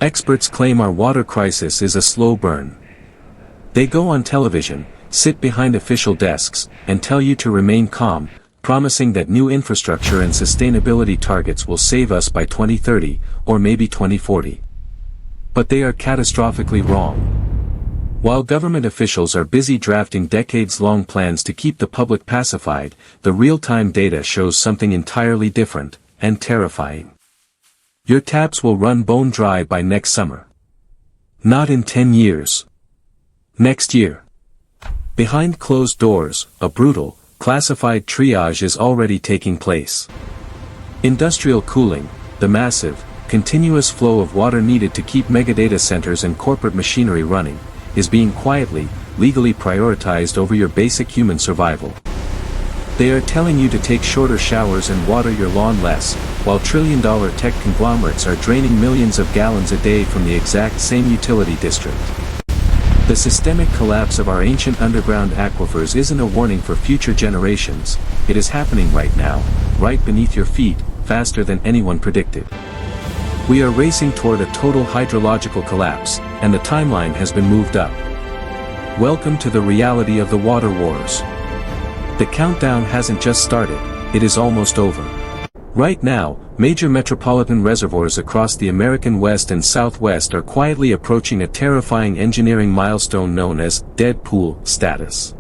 Experts claim our water crisis is a slow burn. They go on television, sit behind official desks, and tell you to remain calm, promising that new infrastructure and sustainability targets will save us by 2030, or maybe 2040. But they are catastrophically wrong. While government officials are busy drafting decades-long plans to keep the public pacified, the real-time data shows something entirely different, and terrifying. Your taps will run bone dry by next summer. Not in 10 years. Next year. Behind closed doors, a brutal, classified triage is already taking place. Industrial cooling, the massive, continuous flow of water needed to keep megadata centers and corporate machinery running, is being quietly, legally prioritized over your basic human survival. They are telling you to take shorter showers and water your lawn less, while trillion-dollar tech conglomerates are draining millions of gallons a day from the exact same utility district. The systemic collapse of our ancient underground aquifers isn't a warning for future generations, it is happening right now, right beneath your feet, faster than anyone predicted. We are racing toward a total hydrological collapse, and the timeline has been moved up. Welcome to the reality of the water wars. The countdown hasn't just started, it is almost over. Right now, major metropolitan reservoirs across the American West and Southwest are quietly approaching a terrifying engineering milestone known as dead pool status.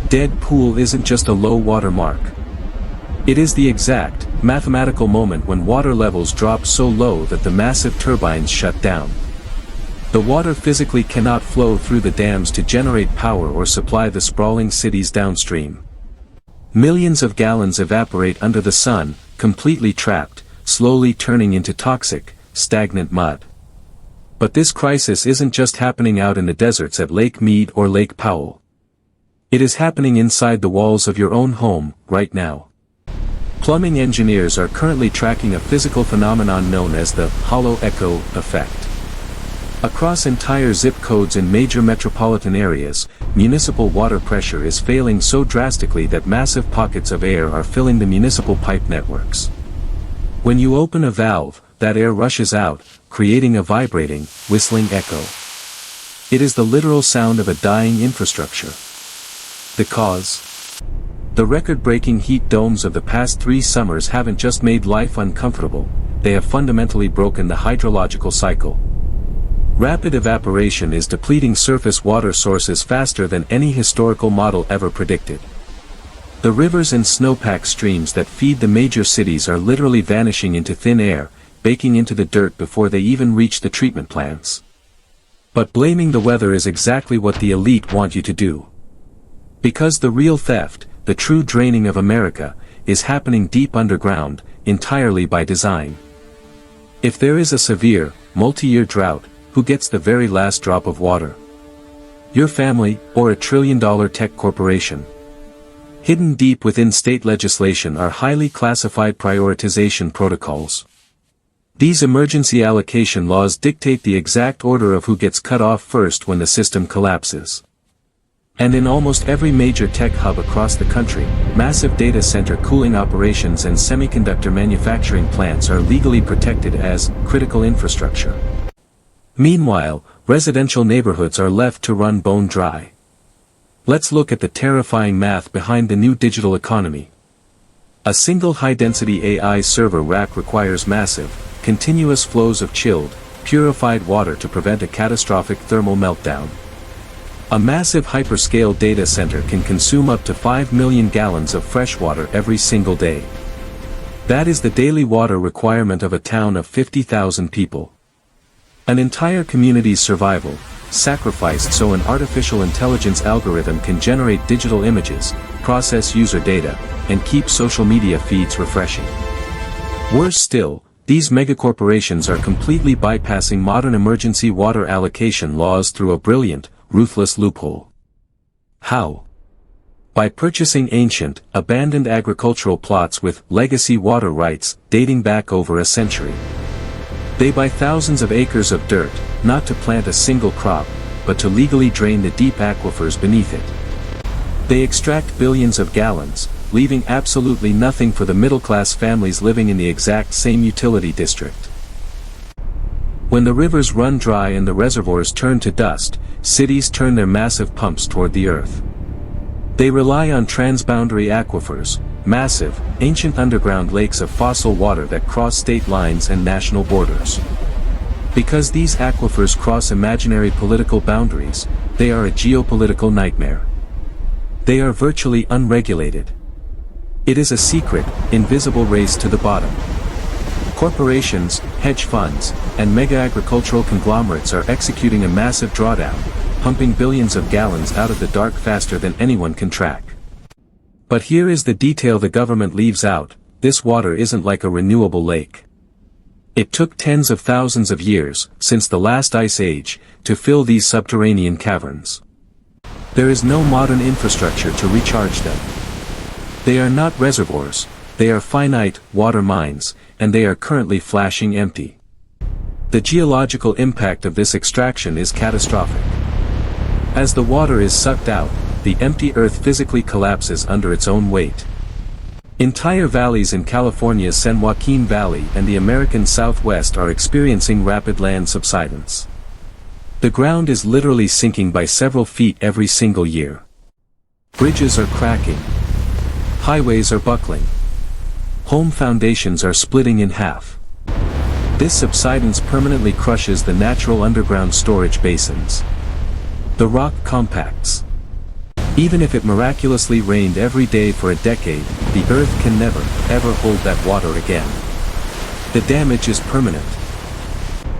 Dead pool isn't just a low water mark. It is the exact, mathematical moment when water levels drop so low that the massive turbines shut down. The water physically cannot flow through the dams to generate power or supply the sprawling cities downstream. Millions of gallons evaporate under the sun, completely trapped, slowly turning into toxic, stagnant mud. But this crisis isn't just happening out in the deserts at Lake Mead or Lake Powell. It is happening inside the walls of your own home, right now. Plumbing engineers are currently tracking a physical phenomenon known as the hollow echo effect. Across entire zip codes in major metropolitan areas, municipal water pressure is failing so drastically that massive pockets of air are filling the municipal pipe networks. When you open a valve, that air rushes out, creating a vibrating, whistling echo. It is the literal sound of a dying infrastructure. The cause? The record-breaking heat domes of the past 3 summers haven't just made life uncomfortable, they have fundamentally broken the hydrological cycle. Rapid evaporation is depleting surface water sources faster than any historical model ever predicted. The rivers and snowpack streams that feed the major cities are literally vanishing into thin air, baking into the dirt before they even reach the treatment plants. But blaming the weather is exactly what the elite want you to do. Because the real theft, the true draining of America, is happening deep underground, entirely by design. If there is a severe, multi-year drought, who gets the very last drop of water? Your family, or a trillion-dollar tech corporation? Hidden deep within state legislation are highly classified prioritization protocols. These emergency allocation laws dictate the exact order of who gets cut off first when the system collapses. And in almost every major tech hub across the country, massive data center cooling operations and semiconductor manufacturing plants are legally protected as critical infrastructure. Meanwhile, residential neighborhoods are left to run bone dry. Let's look at the terrifying math behind the new digital economy. A single high-density AI server rack requires massive, continuous flows of chilled, purified water to prevent a catastrophic thermal meltdown. A massive hyperscale data center can consume up to 5 million gallons of fresh water every single day. That is the daily water requirement of a town of 50,000 people. An entire community's survival, sacrificed so an artificial intelligence algorithm can generate digital images, process user data, and keep social media feeds refreshing. Worse still, these megacorporations are completely bypassing modern emergency water allocation laws through a brilliant, ruthless loophole. How? By purchasing ancient, abandoned agricultural plots with legacy water rights dating back over a century. They buy thousands of acres of dirt, not to plant a single crop, but to legally drain the deep aquifers beneath it. They extract billions of gallons, leaving absolutely nothing for the middle-class families living in the exact same utility district. When the rivers run dry and the reservoirs turn to dust, cities turn their massive pumps toward the earth. They rely on transboundary aquifers, massive, ancient underground lakes of fossil water that cross state lines and national borders. Because these aquifers cross imaginary political boundaries, they are a geopolitical nightmare. They are virtually unregulated. It is a secret, invisible race to the bottom. Corporations, hedge funds, and mega-agricultural conglomerates are executing a massive drawdown, pumping billions of gallons out of the dark faster than anyone can track. But here is the detail the government leaves out: this water isn't like a renewable lake. It took tens of thousands of years, since the last ice age, to fill these subterranean caverns. There is no modern infrastructure to recharge them. They are not reservoirs, they are finite, water mines, and they are currently flashing empty. The geological impact of this extraction is catastrophic. As the water is sucked out, the empty earth physically collapses under its own weight. Entire valleys in California's San Joaquin Valley and the American Southwest are experiencing rapid land subsidence. The ground is literally sinking by several feet every single year. Bridges are cracking. Highways are buckling. Home foundations are splitting in half. This subsidence permanently crushes the natural underground storage basins. The rock compacts. Even if it miraculously rained every day for a decade, the earth can never, ever hold that water again. The damage is permanent.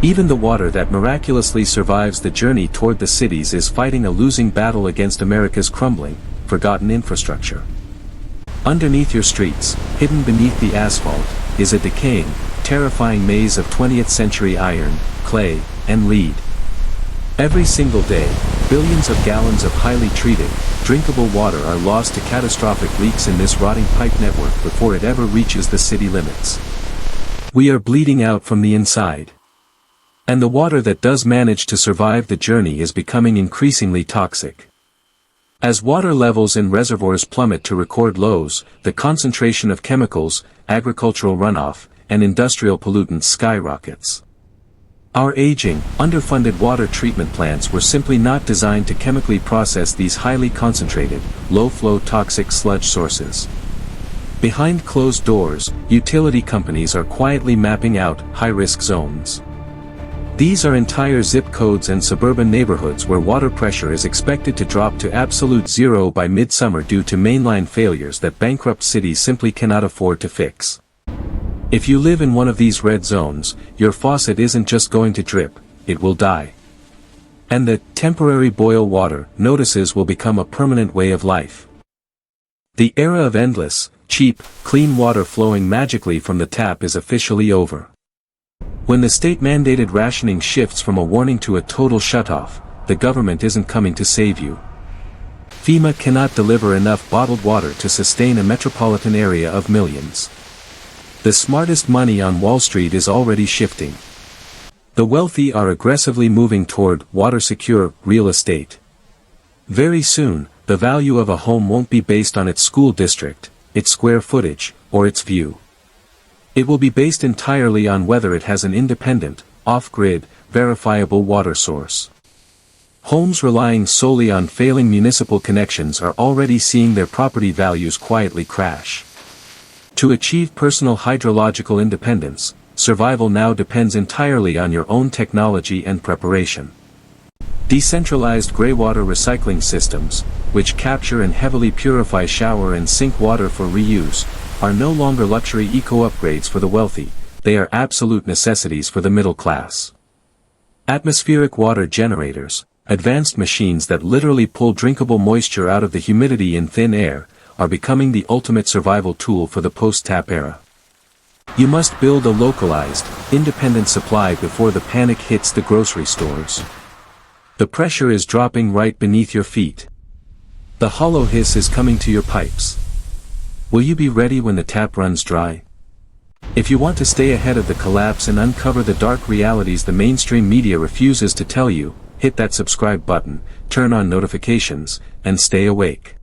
Even the water that miraculously survives the journey toward the cities is fighting a losing battle against America's crumbling, forgotten infrastructure. Underneath your streets, hidden beneath the asphalt, is a decaying, terrifying maze of 20th century iron, clay, and lead. Every single day, billions of gallons of highly treated, drinkable water are lost to catastrophic leaks in this rotting pipe network before it ever reaches the city limits. We are bleeding out from the inside. And the water that does manage to survive the journey is becoming increasingly toxic. As water levels in reservoirs plummet to record lows, the concentration of chemicals, agricultural runoff, and industrial pollutants skyrockets. Our aging, underfunded water treatment plants were simply not designed to chemically process these highly concentrated, low-flow toxic sludge sources. Behind closed doors, utility companies are quietly mapping out high-risk zones. These are entire zip codes and suburban neighborhoods where water pressure is expected to drop to absolute zero by midsummer due to mainline failures that bankrupt cities simply cannot afford to fix. If you live in one of these red zones, your faucet isn't just going to drip, it will die. And the temporary boil water notices will become a permanent way of life. The era of endless, cheap, clean water flowing magically from the tap is officially over. When the state-mandated rationing shifts from a warning to a total shutoff, the government isn't coming to save you. FEMA cannot deliver enough bottled water to sustain a metropolitan area of millions. The smartest money on Wall Street is already shifting. The wealthy are aggressively moving toward water-secure real estate. Very soon, the value of a home won't be based on its school district, its square footage, or its view. It will be based entirely on whether it has an independent, off-grid, verifiable water source. Homes relying solely on failing municipal connections are already seeing their property values quietly crash. To achieve personal hydrological independence, survival now depends entirely on your own technology and preparation. Decentralized greywater recycling systems, which capture and heavily purify shower and sink water for reuse, are no longer luxury eco-upgrades for the wealthy, they are absolute necessities for the middle class. Atmospheric water generators, advanced machines that literally pull drinkable moisture out of the humidity in thin air, are becoming the ultimate survival tool for the post-tap era. You must build a localized, independent supply before the panic hits the grocery stores. The pressure is dropping right beneath your feet. The hollow hiss is coming to your pipes. Will you be ready when the tap runs dry? If you want to stay ahead of the collapse and uncover the dark realities the mainstream media refuses to tell you, hit that subscribe button, turn on notifications, and stay awake.